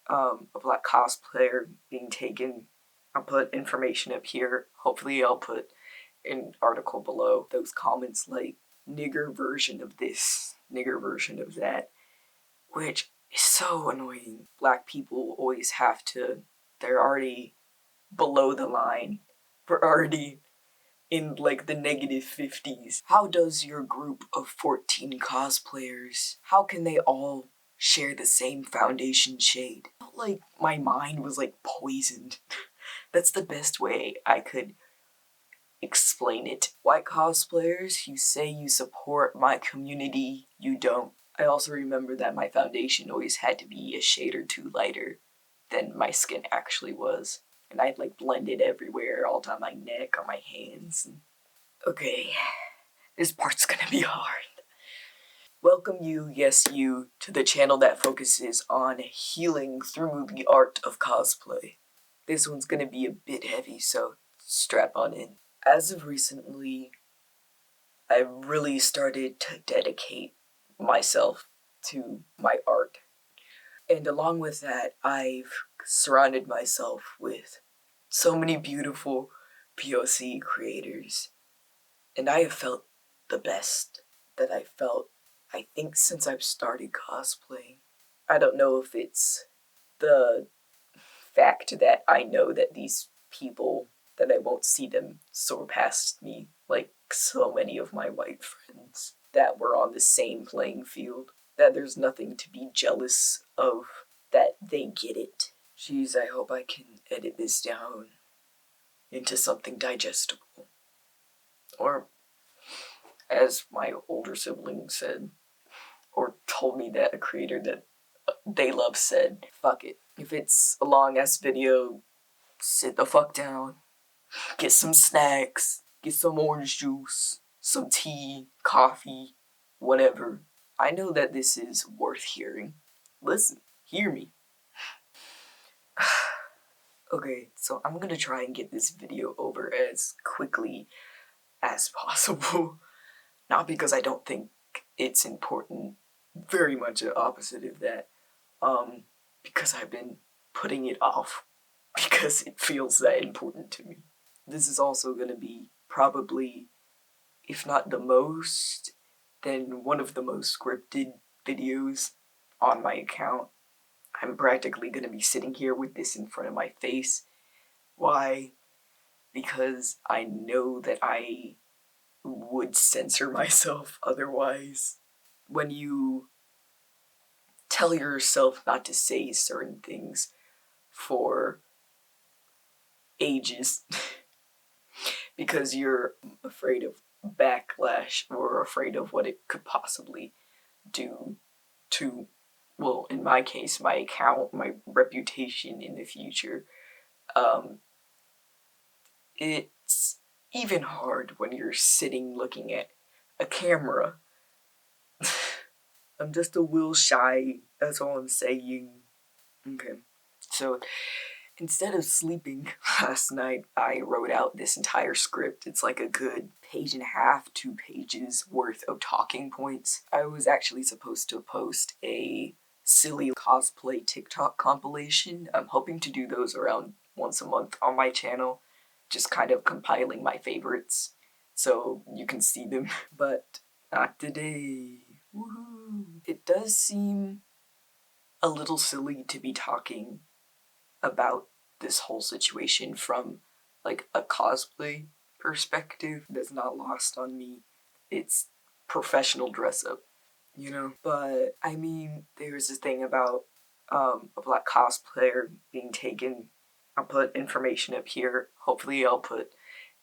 a black cosplayer being taken. I'll put information up here. Hopefully I'll put an article below. Those comments like, nigger version of this, nigger version of that, which is so annoying. Black people always have to, they're already below the line. We're already in like the -50s. How does your group of 14 cosplayers, how can they all share the same foundation shade? Like my mind was like poisoned. That's the best way I could explain it. White cosplayers, you say you support my community, you don't. I also remember that my foundation always had to be a shade or two lighter than my skin actually was. And I'd like blend it everywhere, all down my neck, on my hands. Okay, this part's gonna be hard. Welcome you, yes you, to the channel that focuses on healing through the art of cosplay. This one's gonna be a bit heavy, so strap on in. As of recently, I really started to dedicate myself to my art. And along with that, I've surrounded myself with so many beautiful POC creators. And I have felt the best that I've felt, I think, since I've started cosplaying. I don't know if it's the fact that I know that these people, that I won't see them soar past me like so many of my white friends, that we're on the same playing field, that there's nothing to be jealous of, that they get it. Jeez, I hope I can edit this down into something digestible. Or, as my older sibling said, or told me that a creator that they love said, fuck it. If it's a long ass video, sit the fuck down, get some snacks, get some orange juice, some tea, coffee, whatever. I know that this is worth hearing. Listen, hear me. Okay, so I'm gonna try and get this video over as quickly as possible. Not because I don't think it's important, very much the opposite of that. Because I've been putting it off because it feels that important to me. This is also gonna be probably, if not the most, then one of the most scripted videos on my account. I'm practically gonna be sitting here with this in front of my face. Why? Because I know that I would censor myself otherwise. When you tell yourself not to say certain things for ages because you're afraid of backlash or afraid of what it could possibly do to, well, in my case, my account, my reputation in the future, it's even hard when you're sitting looking at a camera. I'm just a little shy, that's all I'm saying. Okay, so instead of sleeping last night, I wrote out this entire script. It's like a good 1.5 to 2 pages worth of talking points. I was actually supposed to post a silly cosplay TikTok compilation. I'm hoping to do those around once a month on my channel, just kind of compiling my favorites so you can see them. But not today. Woohoo! It does seem a little silly to be talking about this whole situation from like a cosplay perspective. That's not lost on me. It's professional dress up, you know? But I mean, there's this thing about a black cosplayer being taken. I'll put information up here. Hopefully I'll put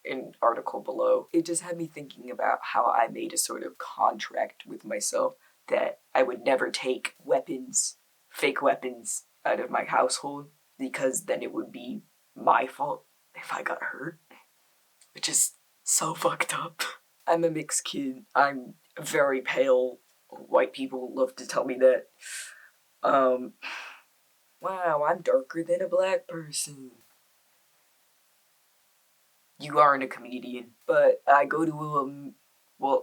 an article below. It just had me thinking about how I made a sort of contract with myself that I would never take weapons, fake weapons, out of my household, because then it would be my fault if I got hurt, which is so fucked up. I'm a mixed kid. I'm very pale. White people love to tell me that. Wow, I'm darker than a black person. You aren't a comedian, but I go to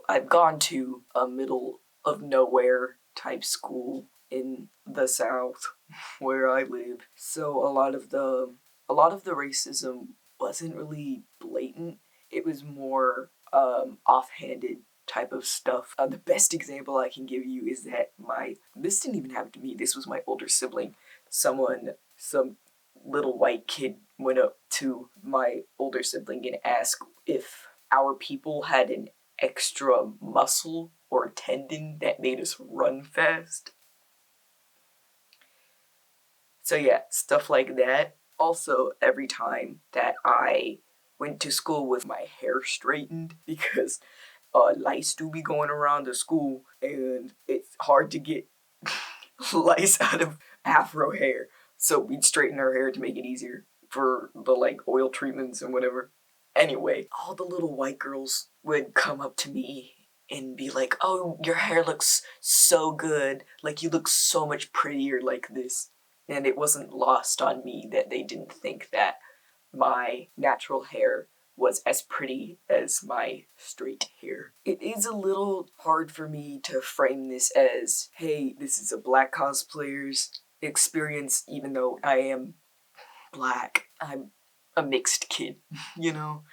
I've gone to a middle of nowhere type school. in the South where I live. So a lot of the racism wasn't really blatant. It was more offhanded type of stuff. The best example I can give you is that this didn't even happen to me. This was my older sibling. Some little white kid went up to my older sibling and asked if our people had an extra muscle or tendon that made us run fast. So yeah, stuff like that. Also, every time that I went to school with my hair straightened, because lice do be going around the school, and it's hard to get lice out of afro hair. So we'd straighten our hair to make it easier for the oil treatments and whatever. Anyway, all the little white girls would come up to me and be like, "Oh, your hair looks so good. Like, you look so much prettier like this." And it wasn't lost on me that they didn't think that my natural hair was as pretty as my straight hair. It is a little hard for me to frame this as, hey, this is a black cosplayer's experience, even though I am black. I'm a mixed kid, you know?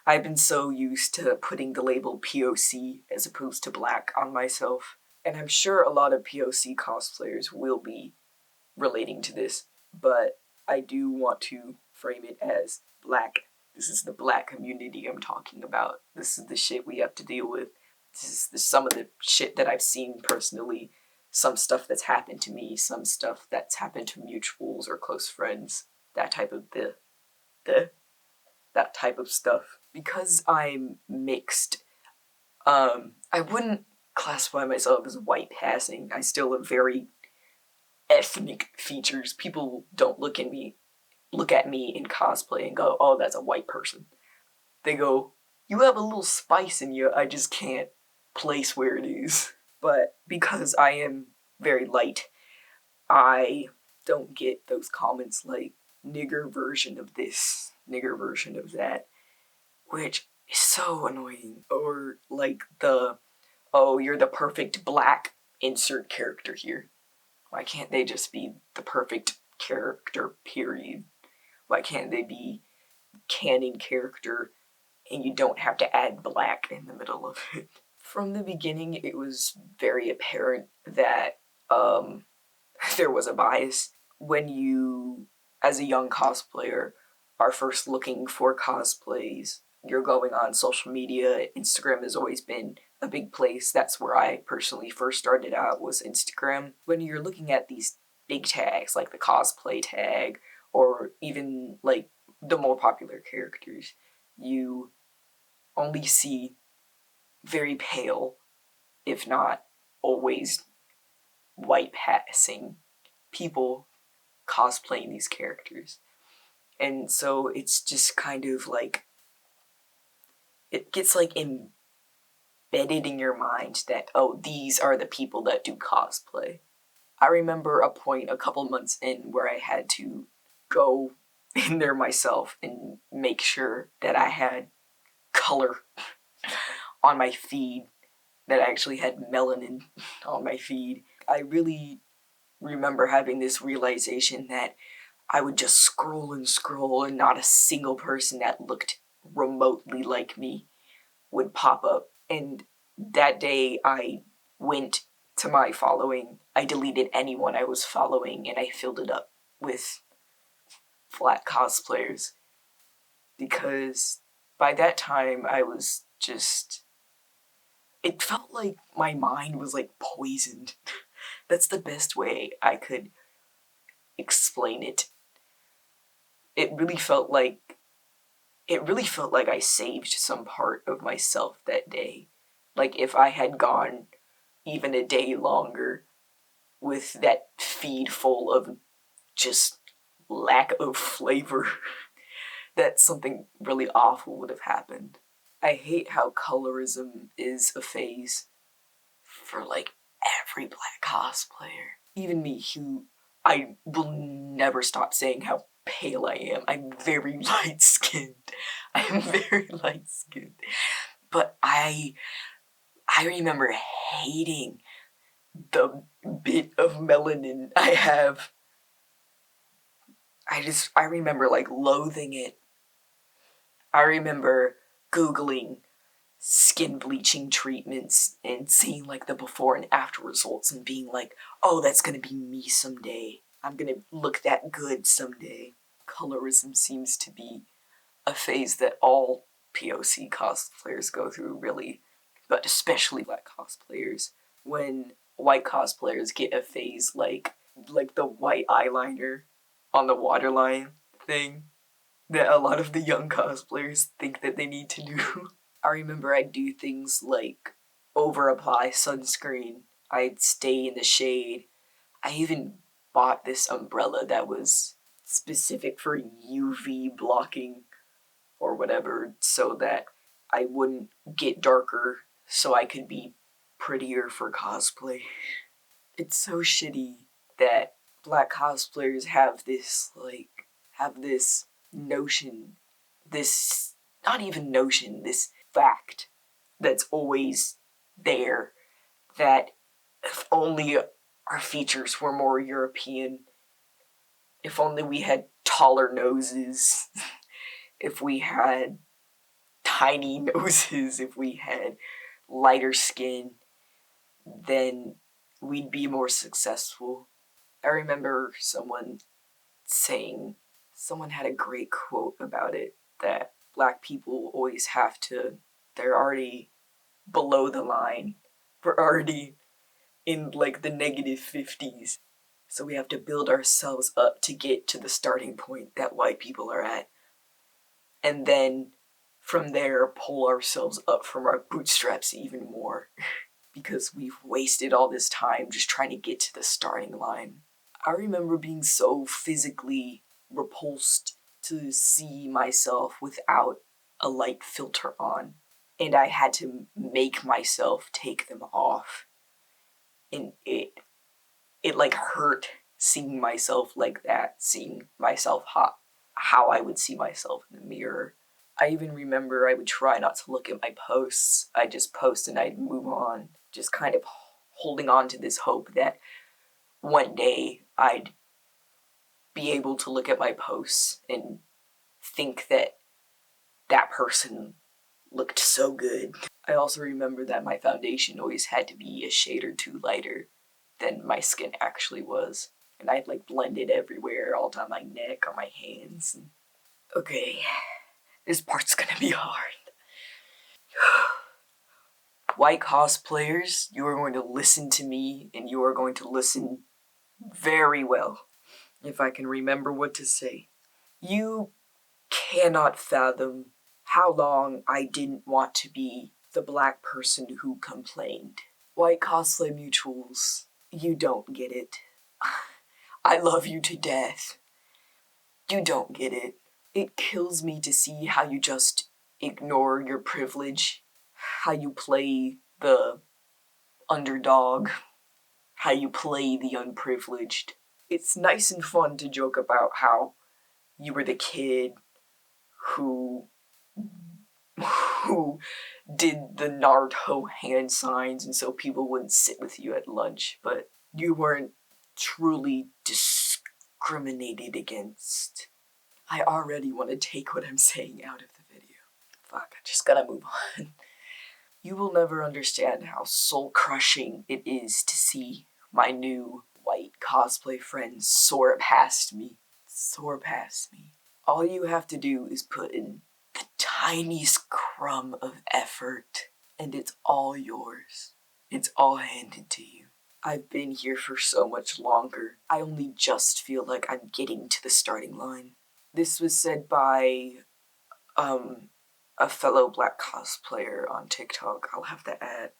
I've been so used to putting the label POC as opposed to black on myself. And I'm sure a lot of POC cosplayers will be relating to this, but I do want to frame it as black. This is the black community I'm talking about. This is the shit we have to deal with. This is some of the shit that I've seen personally. Some stuff that's happened to me, some stuff that's happened to mutuals or close friends. That type of that type of stuff. Because I'm mixed, I wouldn't classify myself as white passing. I still have very ethnic features. People don't look at me in cosplay and go, "Oh, that's a white person." They go, "You have a little spice in you, I just can't place where it is." But because I am very light, I don't get those comments like, "nigger version of this, nigger version of that," which is so annoying. Or like "oh, you're the perfect black insert character here." Why can't they just be the perfect character, period? Why can't they be canon character and you don't have to add black in the middle of it? From the beginning, it was very apparent that there was a bias. When you, as a young cosplayer, are first looking for cosplays, you're going on social media. Instagram has always been a big place. That's where I personally first started out, was Instagram. When you're looking at these big tags, like the cosplay tag, or even like the more popular characters, you only see very pale, if not always white passing people cosplaying these characters. And so it's just kind of like, it gets like embedded in your mind that, oh, these are the people that do cosplay. I remember a point a couple months in where I had to go in there myself and make sure that I had color on my feed, that I actually had melanin on my feed. I really remember having this realization that I would just scroll and not a single person that looked remotely like me would pop up. And that day I went to my following, I deleted anyone I was following and I filled it up with flat cosplayers. Because by that time I was just, it felt like my mind was like poisoned. That's the best way I could explain it. It really felt like I saved some part of myself that day. Like if I had gone even a day longer with that feed full of just lack of flavor, that something really awful would have happened. I hate how colorism is a phase for like every black cosplayer. Even me, who I will never stop saying how pale I am. I'm very light-skinned. I am very light-skinned. But I remember hating the bit of melanin I have. I remember like loathing it. I remember Googling skin bleaching treatments and seeing like the before and after results and being like, oh, that's gonna be me someday. I'm gonna look that good someday. Colorism seems to be a phase that all POC cosplayers go through, really, but especially black cosplayers. When white cosplayers get a phase like the white eyeliner on the waterline thing that a lot of the young cosplayers think that they need to do. I remember I'd do things like over apply sunscreen, I'd stay in the shade. I even bought this umbrella that was specific for UV blocking or whatever so that I wouldn't get darker so I could be prettier for cosplay. It's so shitty that black cosplayers have this notion, this, not even notion, this fact that's always there that if only our features were more European, if only we had taller noses, if we had tiny noses, if we had lighter skin, then we'd be more successful. I remember someone had a great quote about it, that black people always they're already below the line. We're already in like the negative 50s. So we have to build ourselves up to get to the starting point that white people are at. And then from there, pull ourselves up from our bootstraps even more. Because we've wasted all this time just trying to get to the starting line. I remember being so physically repulsed to see myself without a light filter on. And I had to make myself take them off. And it like hurt seeing myself like that, seeing myself how I would see myself in the mirror. I even remember I would try not to look at my posts. I'd just post and I'd move on, just kind of holding on to this hope that one day I'd be able to look at my posts and think that that person looked so good. I also remember that my foundation always had to be a shade or two lighter than my skin actually was. And I'd like blend it everywhere, all down my neck, on my hands. Okay, this part's gonna be hard. White cosplayers, you are going to listen to me, and you are going to listen very well, if I can remember what to say. You cannot fathom how long I didn't want to be the black person who complained. White cosplay mutuals, you don't get it. I love you to death. You don't get it. It kills me to see how you just ignore your privilege, how you play the underdog, how you play the unprivileged. It's nice and fun to joke about how you were the kid who did the Naruto hand signs and so people wouldn't sit with you at lunch, but you weren't truly discriminated against. I already want to take what I'm saying out of the video. Fuck, I just gotta move on. You will never understand how soul-crushing it is to see my new white cosplay friends soar past me. Soar past me. All you have to do is put in the tiniest crumb of effort, and it's all yours. It's all handed to you. I've been here for so much longer. I only just feel like I'm getting to the starting line. This was said by, a fellow black cosplayer on TikTok. I'll have to add.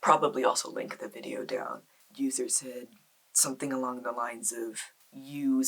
Probably also link the video down. User said something along the lines of, you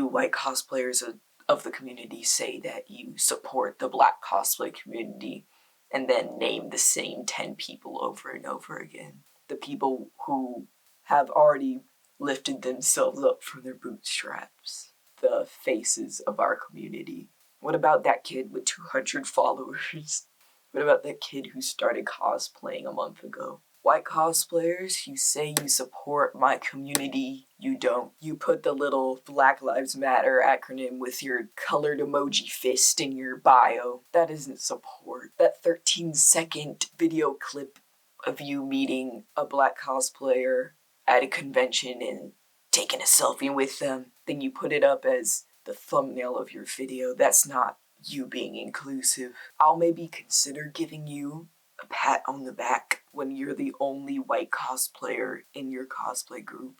white cosplayers of the community say that you support the black cosplay community, and then name the same 10 people over and over again. The people who have already lifted themselves up from their bootstraps. The faces of our community. What about that kid with 200 followers? What about that kid who started cosplaying a month ago? White cosplayers, you say you support my community, you don't. You put the little Black Lives Matter acronym with your colored emoji fist in your bio. That isn't support. That 13-second video clip of you meeting a black cosplayer at a convention and taking a selfie with them, then you put it up as the thumbnail of your video. That's not you being inclusive. I'll maybe consider giving you a pat on the back when you're the only white cosplayer in your cosplay group.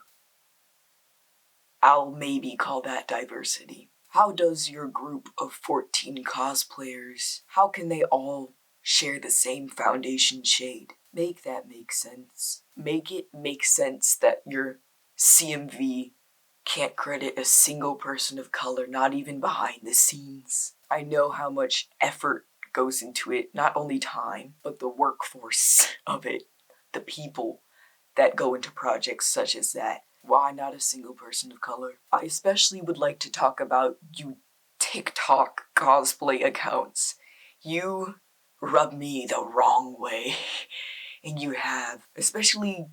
I'll maybe call that diversity. How does your group of 14 cosplayers, how can they all share the same foundation shade? Make that make sense. Make it make sense that your CMV can't credit a single person of color, not even behind the scenes. I know how much effort goes into it, not only time, but the workforce of it, the people that go into projects such as that. Why not a single person of color? I especially would like to talk about you TikTok cosplay accounts. You rub me the wrong way, and you have, especially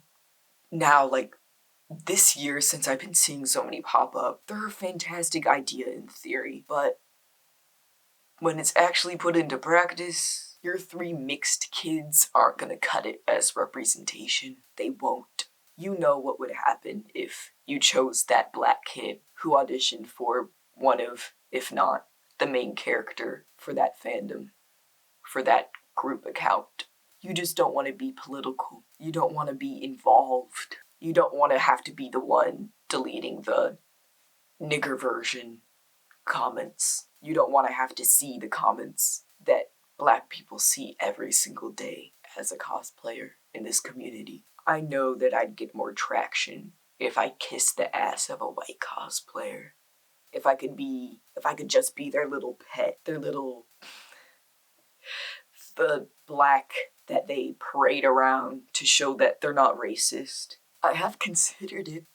now, like, this year, since I've been seeing so many pop up. They're a fantastic idea in theory, but when it's actually put into practice, your 3 mixed kids aren't gonna cut it as representation. They won't. You know what would happen if you chose that black kid who auditioned for one of, if not, the main character for that fandom, for that group account. You just don't want to be political. You don't want to be involved. You don't want to have to be the one deleting the nigger version comments. You don't want to have to see the comments that black people see every single day as a cosplayer in this community. I know that I'd get more traction if I kissed the ass of a white cosplayer. If I could just be their little pet, the black that they parade around to show that they're not racist. I have considered it.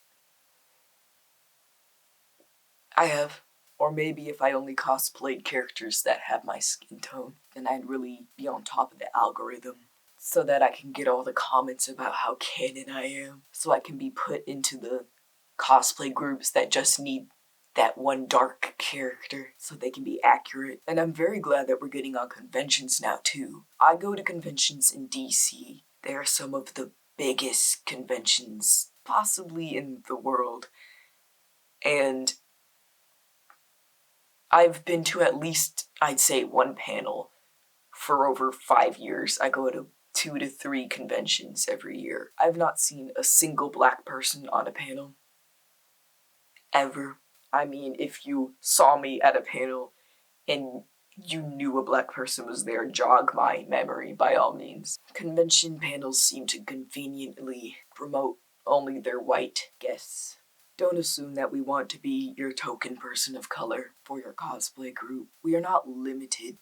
I have. Or maybe if I only cosplayed characters that have my skin tone, then I'd really be on top of the algorithm, so that I can get all the comments about how canon I am, so I can be put into the cosplay groups that just need that one dark character so they can be accurate. And I'm very glad that we're getting on conventions now too. I go to conventions in DC. They are some of the biggest conventions possibly in the world. And I've been to at least, I'd say, 1 panel for over 5 years. I go to 2 to 3 conventions every year. I've not seen a single black person on a panel. Ever. I mean, if you saw me at a panel and you knew a black person was there, jog my memory by all means. Convention panels seem to conveniently promote only their white guests. Don't assume that we want to be your token person of color for your cosplay group. We are not limited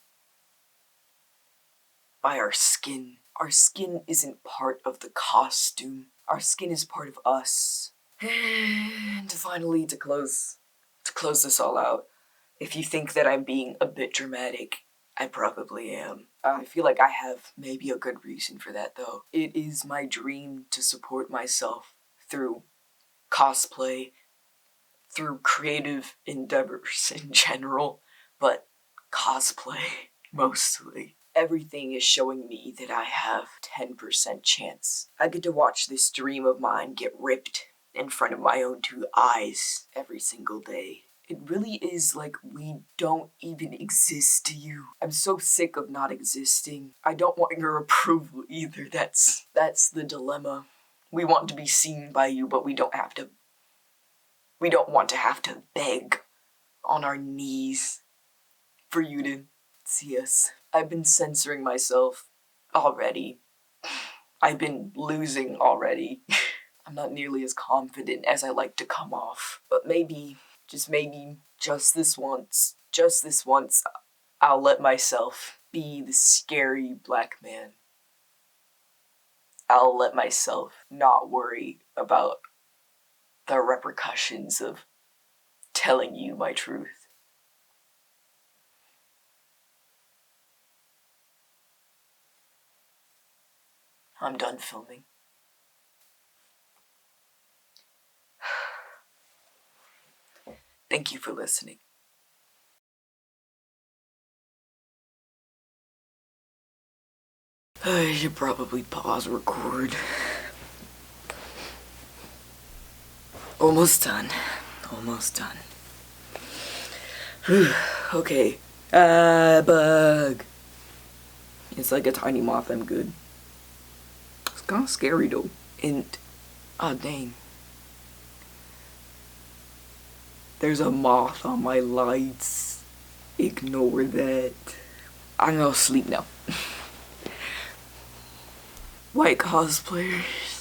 by our skin. Our skin isn't part of the costume. Our skin is part of us. And finally, to close this all out, if you think that I'm being a bit dramatic, I probably am. I feel like I have maybe a good reason for that though. It is my dream to support myself through cosplay, through creative endeavors in general, but cosplay mostly. Everything is showing me that I have 10% chance. I get to watch this dream of mine get ripped in front of my own 2 eyes every single day. It really is like we don't even exist to you. I'm so sick of not existing. I don't want your approval either. That's the dilemma. We want to be seen by you, but we don't want to have to beg on our knees for you to see us. I've been censoring myself already. I've been losing already. I'm not nearly as confident as I like to come off. But maybe, just this once, I'll let myself be the scary black man. I'll let myself not worry about the repercussions of telling you my truth. I'm done filming. Thank you for listening. I should probably pause record. Almost done. Almost done. Okay. Bug. It's like a tiny moth, I'm good. It's kind of scary though. And, dang. There's a moth on my lights. Ignore that. I'm gonna sleep now. White cosplayers.